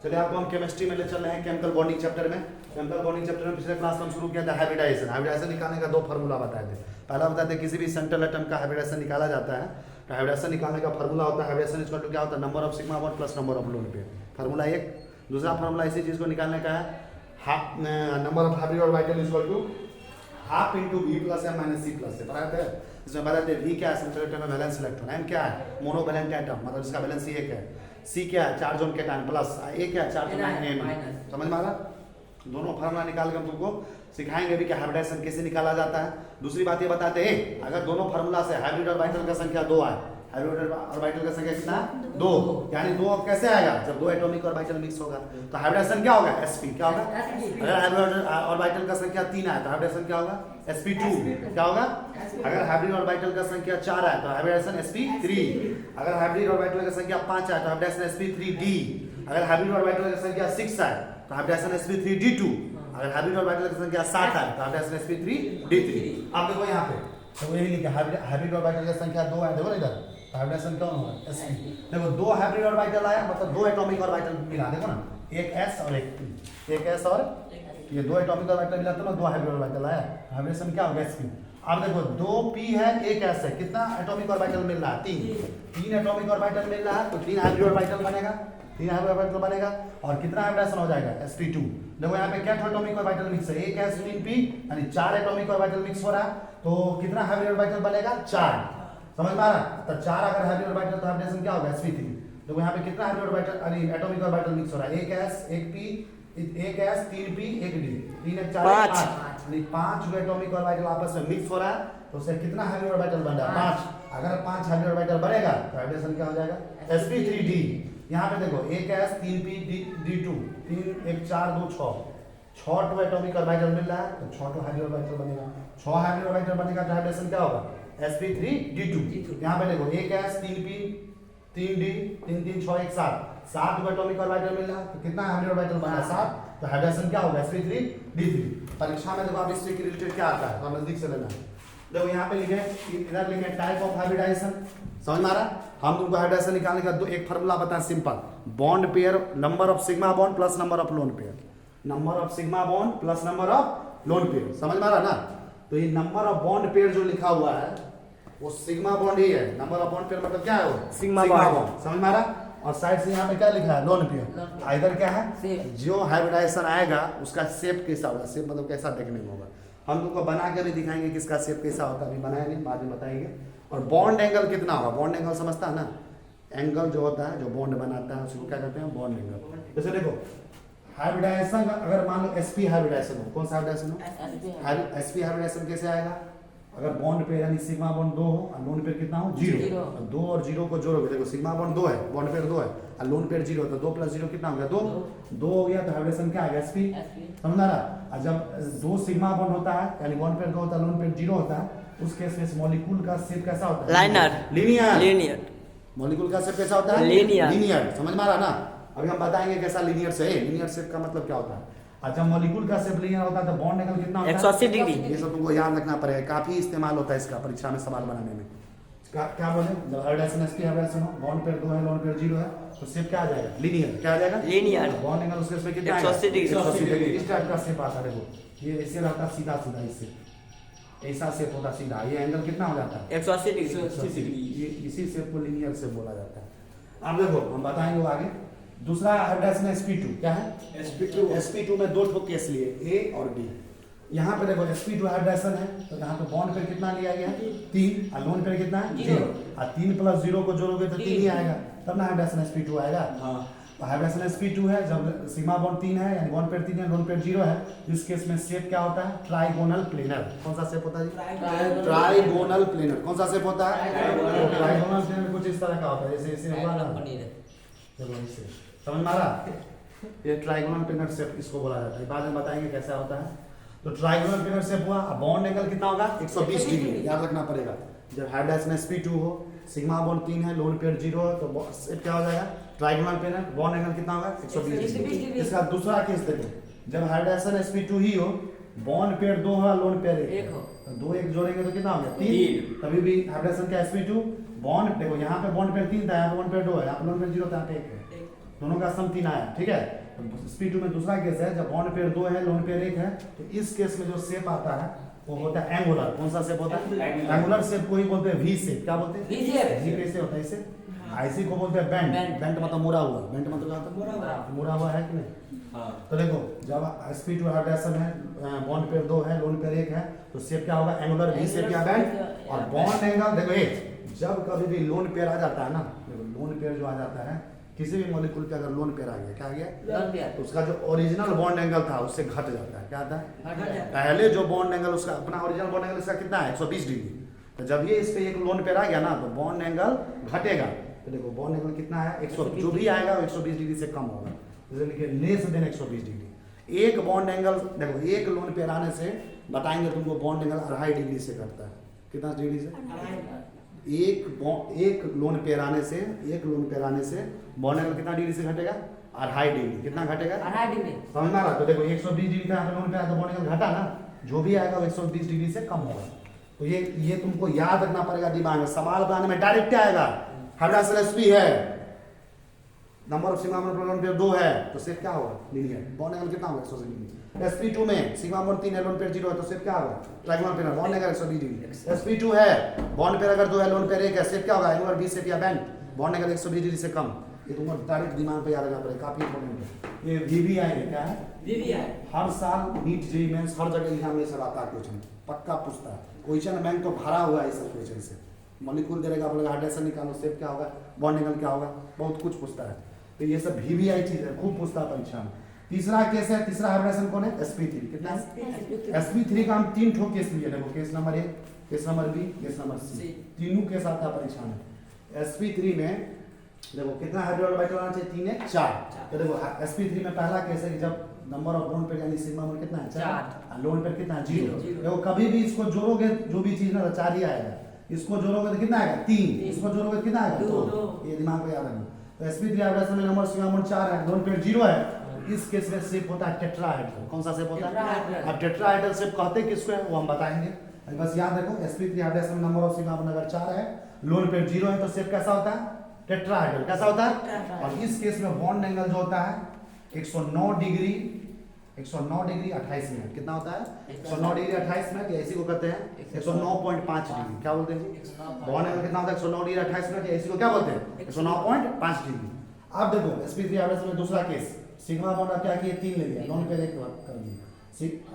चलिए आपको हम केमिस्ट्री में ले चल रहे हैं केमिकल बॉन्डिंग चैप्टर में। केमिकल बॉन्डिंग चैप्टर में पिछले क्लास में हम शुरू किया था हाइब्रिडाइजेशन। हाइब्रिडाइजेशन निकालने का दो फार्मूला बताए थे। पहला बताते हैं किसी भी सेंट्रल एटम का हाइब्रिडाइजेशन निकाला जाता है तो हाइब्रिडाइजेशन निकालने का फार्मूला होता है हाइब्रिडाइजेशन इक्वल टू क्या होता है number of sigma bond plus number of lone pair. Formula एक। दूसरा फार्मूला इसी चीज को निकालने का है number of hybrid orbital equal to half into V plus M minus C plus से बताते हैं। इसमें बताते हैं वी क्या है सेंट्रल एटम में वैलेंस इलेक्ट्रॉन, एम क्या है मोनोवैलेंट एटम मतलब इसका वैलेंस एक है, सी क्या है चार्ज ऑन कैटायन प्लस ए क्या है चार्ज ऑन एन। समझ में आ रहा? दोनों फार्मूला निकाल के हम तुमको सिखाएंगे भी कि हाइब्रिडाइजेशन कैसे निकाला जाता है। दूसरी बात ये बताते हैं अगर दोनों फार्मूला से हाइब्रिड ऑर्बिटल का संख्या 2 है, हाइब्रिड ऑर्बिटल का संख्या कितना 2 यानी 2 कैसे आएगा जब 2 एटॉमिक ऑर्बिटल मिक्स होगा तो हाइब्रिडाइजेशन क्या होगा sp क्या होगा। अगर हाइब्रिड ऑर्बिटल का संख्या 3 है तो हाइब्रिडाइजेशन क्या होगा sp2 क्या होगा। अगर हाइब्रिड ऑर्बिटल का संख्या 4 है तो हाइब्रिडाइजेशन sp3। अगर हाइब्रिड ऑर्बिटल का संख्या 5 है तो हाइब्रिडाइजेशन sp3d। अगर हाइब्रिड ऑर्बिटल का संख्या 6 है तो हाइब्रिडाइजेशन sp3d2। अगर हाइब्रिड ऑर्बिटल की संख्या 7 है तो हाइब्रिडाइजेशन sp3d3। आप देखो यहाँ पे तो यही लिखा हाइब्रिड ऑर्बिटल की संख्या 2 है, देखो इधर हाइब्रिडेशन कौन होगा sp। देखो 2 हाइब्रिड ऑर्बिटल आया मतलब 2 एटॉमिक ऑर्बिटल मिला, देखो ना एक s और एक p, एक s और ये 2 एटॉमिक ऑर्बिटल मिला तो ना 2 हाइब्रिड ऑर्बिटल आया, हाइब्रिडेशन क्या होगा sp। अब देखो 2p है एक s है, कितना एटॉमिक ऑर्बिटल मिल रहा है 3 एटॉमिक ऑर्बिटल मिल रहा है तो 3 हाइब्रिड ऑर्बिटल बनेगा, 3 हाइब्रिड ऑर्बिटल बनेगा और कितना हाइब्रिडेशन हो जाएगा sp2। देखो यहाँ पे क्या एटॉमिक ऑर्बिटल मिक्स है एक s 3p यानी 4 एटॉमिक ऑर्बिटल मिक्स हो रहा है तो कितना हाइब्रिड ऑर्बिटल बनेगा 4। समझ में आ रहा? तो 4 अगर हाइब्रिड ऑर्बिटल तो हाइब्रिडेशन क्या होगा sp3। देखो यहाँ पे कितना हाइब्रिड ऑर्बिटल यानी एटॉमिक ऑर्बिटल मिक्स हो रहा है एक s एक p एक s 3p एक d 3 1 4 5 यानी 5 एटॉमिक ऑर्बिटल आपस में मिक्स हो रहा है तो उससे कितना हाइब्रिड ऑर्बिटल बन रहा है 5। अगर 5 हाइब्रिड ऑर्बिटल बनेगा तो हाइब्रिडेशन क्या हो जाएगा sp3d। यहाँ पे देखो एक s 3p d2 3 1 4 2 6 atomic orbital मिल रहा है तो 6 हाइब्रिड ऑर्बिटल बनेगा, 6 हाइब्रिड ऑर्बिटल बनेगा तो हाइब्रिडेशन क्या होगा sp3d2। यहाँ पे देखो एक s 3p 3d 3 3 6 1 7 atomic orbital मिल रहा है तो कितना हाइब्रिड ऑर्बिटल बना 7 तो हाइब्रिडेशन क्या होगा sp3d3। परीक्षा में देखो आप इससे रिलेटेड क्या आता है तो नजदीक से लेना। देखो यहाँ पे लिखे इधर लिखे टाइप ऑफ हाइब्रिडाइजेशन। समझ में आ रहा? हम तुमको हाइब्रिडाइजेशन निकालने का एक फार्मूला बताएं simple bond pair number of sigma bond plus number of lone pair, number of sigma bond plus number of lone pair. समझ में आ रहा ना? तो ये नंबर ऑफ बॉन्ड पेयर जो लिखा हुआ है वो सिग्मा बॉन्ड ही है, नंबर ऑफ बॉन्ड पेयर मतलब क्या है वो सिग्मा बॉन्ड। समझ में आ रहा? और साइड से यहाँ पे क्या लिखा है लोन पेयर। इधर क्या है जो हाइब्रिडाइजेशन आएगा उसका शेप कैसा होगा, शेप मतलब कैसा देखने में होगा। हम तुमको बना के भी दिखाएंगे किसका शेप कैसा होता है, अभी बनाएंगे बाद में बताएंगे। और बॉन्ड एंगल कितना होगा, बॉन्ड एंगल समझता है ना, एंगल जो होता है जो बॉन्ड बनाता है उसको क्या कहते हैं बॉन्ड एंगल। जैसे देखो हाइब्रिडाइजेशन अगर मान लो sp हाइब्रिडाइजेशन हो, कौन सा हाइब्रिडाइजेशन हो sp हाइब्रिडाइजेशन कैसे आएगा अगर बॉन्ड पेयर यानी सिग्मा बॉन्ड 2 हो और लोन पेयर कितना हो 0। 2 और 0 को जोड़ोगे देखो सिग्मा बॉन्ड 2 है बॉन्ड पेयर 2 है और लोन पेयर 0 तो 2 + 0 कितना हो गया 2 हो गया तो हाइब्रिडेशन क्या आएगा sp। समझ आ रहा? और जब 2 सिग्मा बॉन्ड होता है यानी बॉन्ड पेयर 2 होता है लोन पेयर 0 होता है उस केस में इस मॉलिक्यूल का शेप कैसा होता है लाइनर लीनियर। मॉलिक्यूल का शेप कैसा होता है लीनियर। समझ में आ रहा ना? अभी हम बताएंगे कैसा लीनियर से है। लीनियर शेप का मतलब क्या होता है अच्छा मॉलिक्यूल का शेप लीनियर होता है तो बॉन्ड एंगल कितना होता है 180 डिग्री। ये सब तुमको याद रखना पड़ेगा, काफी इस्तेमाल होता है इसका परीक्षा में सवाल बनाने में। क्या बोले जब हाइब्रिडाइजेशन sp हाइब्रिडाइजेशन हो बॉन्ड पेयर 2 है लोन पेयर 0 है तो शेप क्या आ जाएगा लीनियर। क्या आ जाएगा लीनियर। बॉन्ड एंगल उसके इसमें कितना 180 डिग्री। 180 डिग्री। इस टाइप का शेप आता है देखो ये ऐसे रहता है सीधा सीधा इससे ऐसा शेप होता सीधा, ये एंगल कितना हो जाता है 180 डिग्री। 180 डिग्री। ये इसी शेप को लीनियर शेप बोला जाता है। अब देखो हम बताएंगे वो आगे। दूसरा हाइब्रिडाइजेशन sp2 क्या है sp2 में 2 ठो केस लिए a और b। यहाँ पे देखो sp2 हाइब्रिडाइजेशन है तो यहाँ पे बॉन्ड पेयर कितना लिया गया है 3 और लोन पेयर कितना है 0 और 3 + 0 को जोड़ोगे तो 3 ही आएगा तब ना हाइब्रिडाइजेशन sp2 आएगा। तो हाइब्रिडाइजेशन sp2 है जब सिग्मा बॉन्ड 3 है यानी बॉन्ड पेयर 3 है लोन पेयर 0 है इस केस में शेप क्या होता है ट्राइगोनल प्लेनर। कौन सा शेप होता है ट्राइगोनल प्लेनर। कौन सा शेप होता है ट्राइगोनल प्लेनर। कुछ इस तरह का होता है जैसे ऐसे हुआ ना चलो इससे समझ में आ रहा? ये ट्राइगोनल प्लेनर शेप इसको बोला जाता है, बाद में बताएंगे कैसा होता है। तो ट्राइगोनल प्लेनर शेप हुआ बॉन्ड एंगल कितना होगा 120 डिग्री याद रखना पड़ेगा। जब हाइब्रिडाइजेशन sp2 हो सिग्मा बॉन्ड 3 है लोन पेयर 0 है तो शेप क्या हो जाएगा ट्राइगोनल प्लेनर बॉन्ड एंगल कितना होगा 120 डिग्री। इसका दूसरा केस देखो जब हाइब्रिडाइजेशन sp2 ही हो बॉन्ड पेयर 2 है लोन पेयर 1 हो तो 2 1 जोड़ेंगे तो कितना हो गया 3 तभी भी हाइब्रिडाइजेशन क्या sp2 बॉन्ड देखो यहाँ पे बॉन्ड पेयर 3 था यहाँ पे बॉन्ड पेयर 2 है यहाँ पे लोन पेयर 0 था यहाँ पे 1 है दोनों का सम 3 आया, ठीक है। sp2 में दूसरा केस है, जब बॉन्ड पेयर 2 है, लोन पेयर 1 है, तो इस केस में जो शेप आता है वो होता है एंगुलर। कौन सा शेप होता है? एंगुलर शेप को ही बोलते हैं वी शेप। क्या बोलते हैं? वी कैसे होता है इसे? ऐसे को बोलते हैं बेंड। बेंड मतलब मुड़ा हुआ। बेंड मतलब क्या होता है? मुड़ा हुआ है कि नहीं? तो देखो जब sp2 हाइब्रिडाइजेशन है, बॉन्ड पेयर 2 है, लोन पेयर 1 है, तो शेप क्या होगा? एंगुलर वी शेप या बेंड। और बॉन्ड एंगल देखो जब कभी भी लोन पेयर आ जाता है ना, देखो लोन पेयर जो आ जाता है किसी भी मॉलिक्यूल पे अगर लोन पेयर आ गया, क्या आ गया? तो उसका जो ओरिजिनल बॉन्ड एंगल था उससे घट जाता है। क्या आता है? पहले जो बॉन्ड एंगल उसका अपना ओरिजिनल बॉन्ड एंगल इसका कितना है? 120 डिग्री। तो जब ये इस पे एक लोन पेयर आ गया ना, तो बॉन्ड एंगल घटेगा। तो देखो बॉन्ड एंगल कितना है? 100, जो भी आएगा वो 120 डिग्री से कम होगा, जैसे लेस देन 120 डिग्री। एक बॉन्ड एंगल देखो, एक लोन पेयर आने से बताएंगे तुमको बॉन्ड एंगल 2.5 डिग्री से घटता है। कितना डिग्री से? एक लोन पेयर आने से बॉन्ड एंगल कितना डिग्री से घटेगा? 2.5 डिग्री। कितना घटेगा? 2.5 डिग्री। समझ में आ रहा? तो देखो 120 डिग्री का लोन पेयर तो बॉन्ड एंगल घटा ना, जो भी आएगा वो 120 डिग्री से कम होगा। तो ये तुमको याद रखना पड़ेगा दिमाग में। सवाल बनाने में डायरेक्ट आएगा, हाइब्रिडाइजेशन sp है, number of sigma bond lone pair 2 है, तो शेप क्या होगा? लीनियर। बॉन्ड एंगल कितना होगा? 180 डिग्री। sp2 में सिग्मा बॉन्ड 3 है, लोन पेयर 0 है, तो शेप क्या होगा? Triangular pair. Bond angle 120 degree. sp2 है, बॉन्ड पेयर अगर 2 है, लोन पेयर 1 है, शेप क्या होगा? एंगुलर वी शेप या बेंड। बॉन्ड एंगल 120 डिग्री से कम। ये तुमको डायरेक्ट दिमाग पे याद रखना पड़ेगा, काफी इंपॉर्टेंट है। ये वीवीआई है, क्या है? वीवीआई। हर साल नीट जेईई मेंस हर जगह एग्जाम में सब आता है, क्वेश्चन पक्का पूछता है। क्वेश्चन बैंक तो भरा हुआ है इस सब क्वेश्चन से। मॉलिक्यूल दे देगा, बोलेगा हाइड्रेशन निकालो, शेप क्या होगा, बॉन्ड एंगल क्या होगा, बहुत कुछ पूछता है। तो ये सब वीवीआई चीज है, खूब पूछता है परीक्षा में। तीसरा केस है, तीसरा हाइब्रिडाइजेशन कौन है? sp3। कितना है? sp3 का हम 3 ठो केस लिए। देखो case number 1, case number B, case number C, तीनों केस आता है परीक्षा में। sp3 में देखो कितना हाइड्रोजन बाइट होना चाहिए? 3 है 4। तो देखो sp3 में पहला केस है कि जब नंबर ऑफ बॉन्ड पेयर यानी सिग्मा बॉन्ड कितना है? 4। लोन पेयर कितना है? 0। देखो कभी भी इसको जोड़ोगे जो भी चीज ना तो 4 ही आएगा। इसको जोड़ोगे तो कितना आएगा? 3। इसको जोड़ोगे तो कितना आएगा? 2। ये दिमाग में याद रखना। तो sp3 हाइब्रिडाइजेशन में नंबर सिग्मा बॉन्ड 4 है, लोन पेयर 0 है, इस केस में शेप होता है टेट्राहेड्रल। कौन सा शेप होता है? अब टेट्राहेड्रल शेप कहते किसको है वो हम बताएंगे, बस याद रखो। sp3 हाइब्रिडाइजेशन में नंबर ऑफ सिग्मा बॉन्ड अगर 4 है, लोन पेयर 0 है, तो शेप कैसा होता है? टेट्राहेड्रल। कैसा होता है? और इस केस में बॉन्ड एंगल जो होता है 109 डिग्री 28 मिनट। कितना होता है? 109 डिग्री 28 मिनट, या इसी को कहते हैं 109.5 डिग्री। क्या बोलते हैं? बॉन्ड एंगल कितना होता है? 109 डिग्री 28 मिनट, या इसी को क्या बोलते हैं? 109.5 डिग्री। अब देखो sp3 हाइब्रिडाइजेशन में दूसरा केस, सिग्मा बॉन्ड क्या किए? 3 ले लिया, लोन पेयर 1 कर दिया।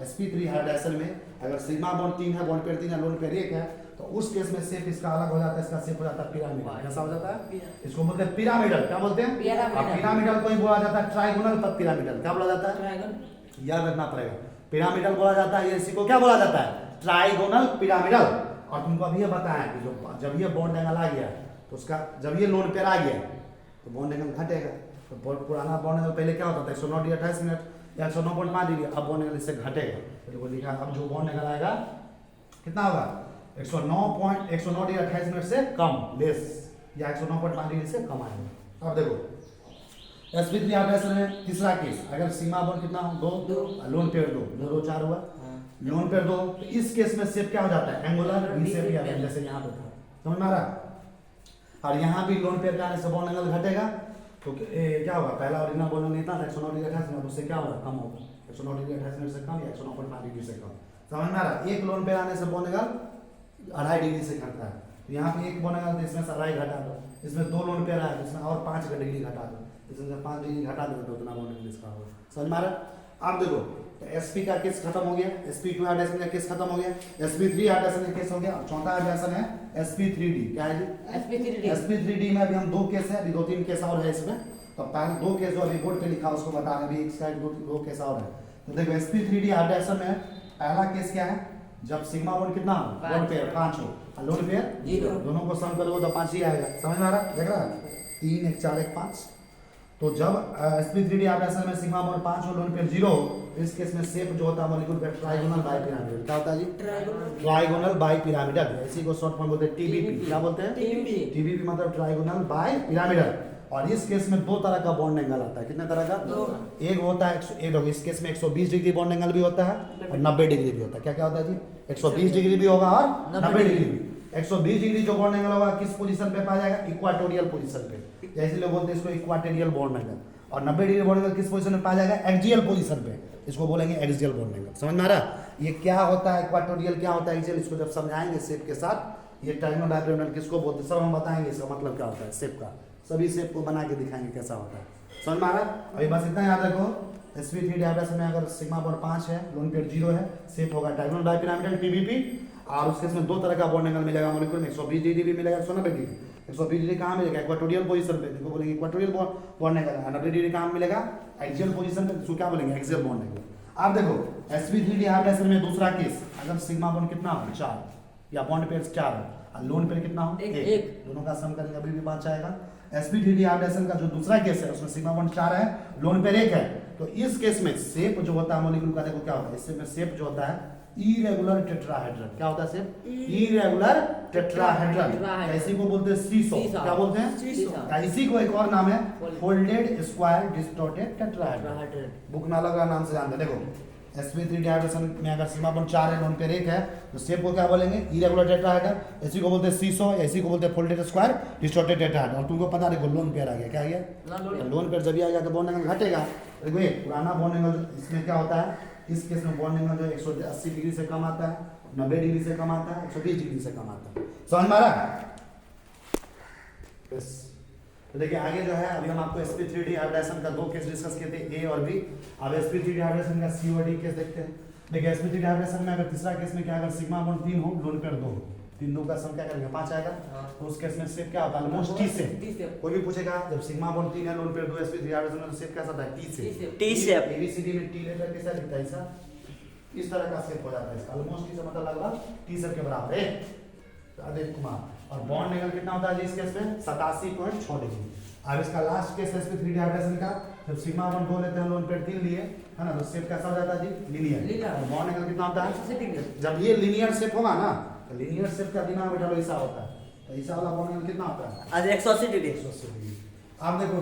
sp3 हाइब्रिडाइजेशन में अगर सिग्मा बॉन्ड 3 है, बॉन्ड पेयर 3 है, लोन पेयर 1 है, तो उस केस में शेप इसका अलग हो जाता है। इसका शेप हो जाता है पिरामिडल। कैसा हो जाता है? इसको बोलते हैं पिरामिडल। क्या बोलते हैं? पिरामिडल को ही बोला जाता है ट्राइगोनल पिरामिडल। क्या बोला जाता है? याद रखना पड़ेगा, पिरामिडल बोला जाता है। इसी को क्या बोला जाता है? Trigonal pyramidal. और तुमको अभी ये बताया कि जो जब ये बॉन्ड एंगल आ गया तो उसका जब ये लोन पेयर आ गया तो बॉन्ड एंगल घटेगा। तो पुराना बॉन्ड एंगल पहले क्या होता था? 109 डिग्री 28 मिनट या 109.5 डिग्री। अब बॉन्ड एंगल इससे घटेगा। तो लिखा अब जो बॉन्ड एंगल आएगा कितना होगा? 109 डिग्री 28 मिनट से कम, लेस, या 109.5 डिग्री से कम आएगा। अब देखो sp3 हाइब्रिडाइजेशन में तीसरा केस, अगर सिग्मा बॉन्ड कितना हो? 2, लोन पेयर 2, 4 हुआ, लोन पेयर 2। तो इस केस में शेप क्या हो जाता है? एंगुलर वी शेप या बेंड, जैसे यहाँ पे था। समझ में आ रहा? और यहाँ भी लोन पेयर का आने से बॉन्ड एंगल घटेगा। तो क्या होगा? पहला ओरिजिनल बॉन्ड एंगल इतना था 109 डिग्री 28 मिनट, उससे क्या होगा? कम होगा, 109 डिग्री 28 मिनट से कम या 109.5 डिग्री से कम। समझ में आ रहा? एक लोन पेयर आने से बॉन्ड एंगल 2.5 डिग्री से घटता है। तो यहाँ पे एक बॉन्ड एंगल तो इसमें से 2.5 घटा दो, इसमें 2 लोन पेयर आया तो इसमें और 5 डिग्री घटा दो, इसमें 5 डिग्री घटा दो तो उतना बॉन्ड एंगल इसका होगा। समझ में आ रहा? अब देखो तो sp का केस खत्म हो गया, sp2 हाइब्रिडाइजेशन का केस खत्म हो गया, sp3 हाइब्रिडाइजेशन का केस हो गया। चौथा हाइब्रिडाइजेशन है sp3d। क्या है जी? sp3d में अभी हम 2 केस है, अभी 2-3 केस और है इसमें। तो पहले 2 केस जो अभी बोर्ड पे लिखा उसको बता रहे, अभी एक साइड 2 केस और है। तो देखो sp3d हाइब्रिडाइजेशन में पहला केस क्या है? जब सिग्मा बॉन्ड कितना हो? बॉन्ड पेयर 5 हो, लोन पेयर 0, दोनों को सम करोगे तो 5 ही आएगा। समझ में आ रहा? देख रहा है? 3 1 4 1 5। तो जब sp3d हाइब्रिडाइजेशन में सिग्मा बॉन्ड 5 हो, लोन पेयर 0 हो, इस केस में शेप जो होता है मॉलिक्यूल का ट्राइगोनल बाइपिरामिडल। क्या होता है जी? Trigonal bipyramidal. इसी को शॉर्ट फॉर्म बोलते हैं टीबीपी। क्या बोलते हैं? टीबीपी मतलब ट्राइगोनल बाइपिरामिडल। और इस केस में 2 तरह का बॉन्ड एंगल आता है। कितने तरह का? 2। एक होता है इस केस में 120 डिग्री बॉन्ड एंगल भी होता है और 90 डिग्री भी होता है। क्या क्या होता है जी? 120 डिग्री भी होगा और 90 डिग्री भी। 120 डिग्री जो बॉन्ड एंगल होगा किस पोजीशन पे पाया जाएगा, इक्वाटोरियल पोजीशन पे, जैसे लोग बोलते हैं इसको इक्वाटोरियल बॉन्ड एंगल। और 90 डिग्री बॉन्ड एंगल किस पोजीशन में पाया जाएगा, एक्सियल पोजीशन पे, इसको बोलेंगे एक्सियल बॉन्ड एंगल। समझ में आ रहा, ये क्या होता है इक्वाटोरियल, क्या होता है एक्सियल, इसको जब समझाएंगे शेप के साथ, ये ट्रायंगल डायगोनल किसको बोलते हैं सब हम बताएंगे, इसका मतलब क्या होता है शेप का, सभी शेप को बना के दिखाएंगे कैसा होता है। समझ में आ रहा, अभी बस इतना याद रखो, sp3 डायग्राम में अगर सिग्मा बॉन्ड 5 है, लोन पेयर 0 है, शेप होगा ट्रायंगल बाइपिरामिडल TBP। और उसके इसमें दो तरह का बॉन्ड एंगल मिलेगा मॉलिक्यूल में, 120 डिग्री भी मिलेगा, 190 डिग्री। 120 डिग्री कहाँ मिलेगा, इक्वाटोरियल पोजीशन पे, देखो बोलेंगे इक्वाटोरियल बॉन्ड एंगल। 90 डिग्री कहाँ मिलेगा, एक्सियल पोजीशन पे, इसको क्या बोलेंगे, एक्सियल बॉन्ड एंगल। अब देखो sp3 डायग्राम में दूसरा केस, अगर सिग्मा बॉन्ड कितना हो 4 या बॉन्ड पेयर 4 है, लोन पेयर कितना हो 1, दोनों का सम करेंगे अभी भी 5 आएगा। sp3 डायग्राम का जो दूसरा केस है उसमें सिग्मा बॉन्ड 4 है, लोन पेयर 1 है, तो इस केस में शेप जो होता है मॉलिक्यूल का, देखो क्या होता है, इससे में शेप जो होता है इरेगुलर टेट्राहेड्रल, क्या होता है शेप, इरेगुलर टेट्राहेड्रल, इसी को बोलते हैं सीसो, क्या बोलते हैं, इसी को एक और नाम है folded square distorted tetrahedral, book में अलग नाम से जानते हैं। देखो sp3 डायग्राम में अगर सिग्मा बॉन्ड 4 है, लोन पेयर 1 है, तो शेप को क्या बोलेंगे, इरेगुलर टेट्राहेड्रल, इसी को बोलते हैं सीसो, इसी को बोलते हैं फोल्डेड स्क्वायर डिस्टॉर्टेड टेट्राहेड्रल। और तुमको पता देखो लोन पेयर आ गया, क्या आ गया, लोन पेयर जब भी आ गया तो बॉन्ड एंगल घटेगा। देखो ये पुराना बॉन्ड एंगल, इसमें क्या होता है, इस केस में बॉन्ड एंगल जो 180 डिग्री से कम आता है, 90 डिग्री से कम आता है, 120 डिग्री से कम आता है। समझ में आ रहा है, तो देखिए आगे जो है, अभी हम आपको sp3 हाइब्रिडाइजेशन का 2 केस डिस्कस किए थे, A और B। अब sp3 हाइब्रिडाइजेशन का C और D केस देखते हैं। देखिए sp3 हाइब्रिडाइजेशन में अगर तीसरा केस में क्या, अगर सिग्मा बॉन्ड 3 हो, लोन पेयर 2, 3 2 का सम क्या करेंगे 5 आएगा, तो उस केस में शेप क्या होता है, ऑलमोस्ट T से। कोई भी पूछेगा जब सिग्मा बॉन्ड 3 है, लोन पेयर 2, sp3 हाइब्रिडाइजेशन में शेप कैसा होता है, T से। ABCD में T लेटर कैसा दिखता है, ऐसा इस तरह का शेप हो जाता है, इसका ऑलमोस्ट T से मतलब लगभग T शेप के बराबर है। राजेश कुमार, और बॉन्ड एंगल कितना होता है जी इस केस में, 87.6 डिग्री। अब इसका लास्ट केस sp3 डायग्राम का, जब सिग्मा बॉन्ड 2 लेते हैं, लोन पेयर 3 लिए, है ना, तो शेप कैसा हो जाता है जी, लीनियर। और बॉन्ड एंगल कितना होता है, जब ये लीनियर शेप होगा ना, तो लीनियर शेप का दिमाग बेटा ऐसा होता है, तो ऐसा वाला बॉन्ड एंगल कितना होता है, आज 180 डिग्री। 180 डिग्री। अब देखो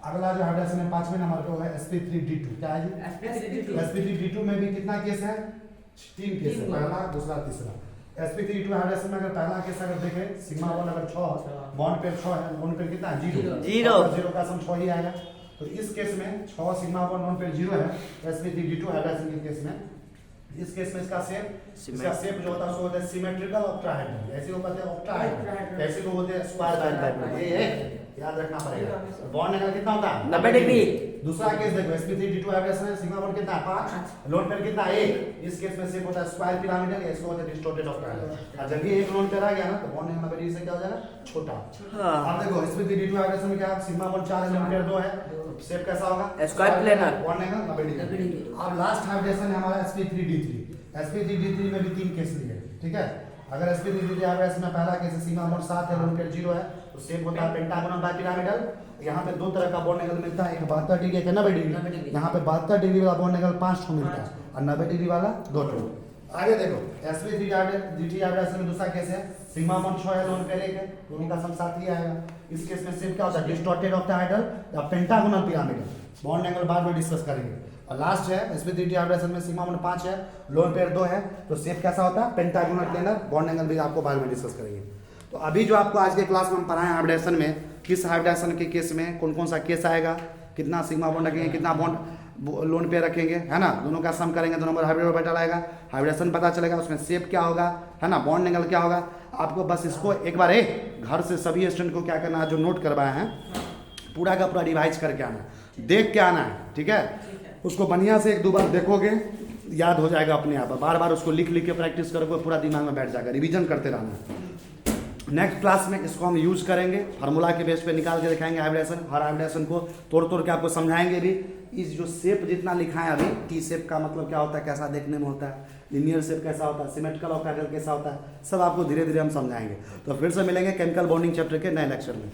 अगला जो हाइब्रिडाइजेशन है 5वें नंबर पे होगा sp3d2, क्या है जी, sp3d2 में भी कितना केस है, 3 केस है, पहला दूसरा तीसरा। sp3d2 हाइब्रिडाइजेशन में अगर पहला केस अगर देखें, सिग्मा बॉन्ड अगर 6, बॉन्ड पेयर 6 है, लोन पेयर कितना है 0, 0 का सम 6 ही आएगा। तो इस केस में 6 सिग्मा बॉन्ड लोन पेयर 0 है, sp3d2 हाइब्रिडाइजेशन के केस में, इस केस में इसका शेप जो होता है उसको बोलते हैं सिमेट्रिकल ऑक्टाहेड्रल, ऐसे को कहते हैं ऑक्टाहेड्रल, ऐसे को बोलते हैं स्क्वायर बाइहेड्रल, ये याद रखना पड़ेगा। बॉन्ड एंगल कितना होता है 90 डिग्री। दूसरा केस देखो sp3d2 हाइब्रिडाइजेशन है, सिग्मा बॉन्ड कितना है 5, लोन पेयर कितना है 1, इस केस में शेप होता है स्क्वायर पिरामिडल, इसको बोलते हैं डिस्टॉर्टेड ऑक्टाहेड्रल। और जब ये एक लोन पेयर आ गया ना, तो बॉन्ड एंगल 90 डिग्री से क्या हो जाएगा, छोटा। अब देखो sp3d2 हाइब्रिडाइजेशन में क्या है, सिग्मा बॉन्ड 4 है, लोन पेयर 2 है, शेप कैसा होगा, square planar, bond angle 90 degree. अब लास्ट हाइब्रिडाइजेशन है हमारा sp3d3, sp3d3 में भी 3 केस लिए, ठीक है। अगर sp3d3 हाइब्रिडाइजेशन में पहला केस सिग्मा बॉन्ड 7 है, लोन पेयर 0 है, तो शेप होता है पेंटागोनल बाइपिरामिडल। यहाँ पे 2 तरह का बॉन्ड एंगल मिलता है, एक 72 डिग्री, एक 90 डिग्री। यहाँ पे 72 डिग्री वाला बॉन्ड एंगल 5 ठो मिलता है, और 90 डिग्री वाला 2 ठो। आगे देखो sp3d हाइब्रिडाइजेशन में दूसरा केस है, सिग्मा बॉन्ड 6 है, लोन पेयर 1 है, दोनों का सम 7 ही आएगा। इस केस में शेप क्या होता है, डिस्टॉर्टेड ऑक्टाहेड्रल या पेंटागोनल पिरामिडल, बॉन्ड एंगल बाद में डिस्कस करेंगे। और लास्ट है sp3d हाइब्रिडाइजेशन में सिग्मा बॉन्ड 5 है, लोन पेयर 2 है, तो शेप कैसा होता है, पेंटागोनल प्लेनर, बॉन्ड एंगल भी आपको बाद में डिस्कस करेंगे। तो अभी जो आपको आज के क्लास में हम पढ़ाएं हाइब्रिडाइजेशन में, किस हाइब्रिडाइजेशन के केस में कौन कौन सा केस आएगा, कितना सिग्मा बॉन्ड रखेंगे, कितना बॉन्ड लोन पेयर रखेंगे, है ना, दोनों का सम करेंगे, 2 नंबर हाइब्रिड ऑर्बिटल आएगा, हाइब्रिडाइजेशन पता चलेगा, उसमें शेप क्या होगा, है ना, बॉन्ड एंगल क्या होगा। आपको बस इसको एक बार घर से सभी स्टूडेंट को क्या करना है, जो नोट करवाए हैं पूरा का पूरा रिवाइज करके आना है, देख के आना है, ठीक है। उसको बढ़िया से 1-2 बार देखोगे, याद हो जाएगा अपने आप, बार बार उसको लिख लिख के प्रैक्टिस करोगे, पूरा दिमाग में बैठ जाएगा, रिवीजन करते रहना है। नेक्स्ट क्लास में इसको हम यूज करेंगे, फार्मूला के बेस पे निकाल के दिखाएंगे हाइब्रिडाइजेशन, हर हाइब्रिडाइजेशन को तोड़ तोड़ के आपको समझाएंगे भी। इस जो शेप जितना लिखा है अभी, टी शेप का मतलब क्या होता है, कैसा देखने में होता है, लिनियर शेप कैसा होता है, सिमेट्रिकल ऑक्टाहेड्रल कैसा होता है, सब आपको धीरे धीरे हम समझाएंगे। तो फिर से मिलेंगे केमिकल बॉन्डिंग चैप्टर के नए लेक्चर में।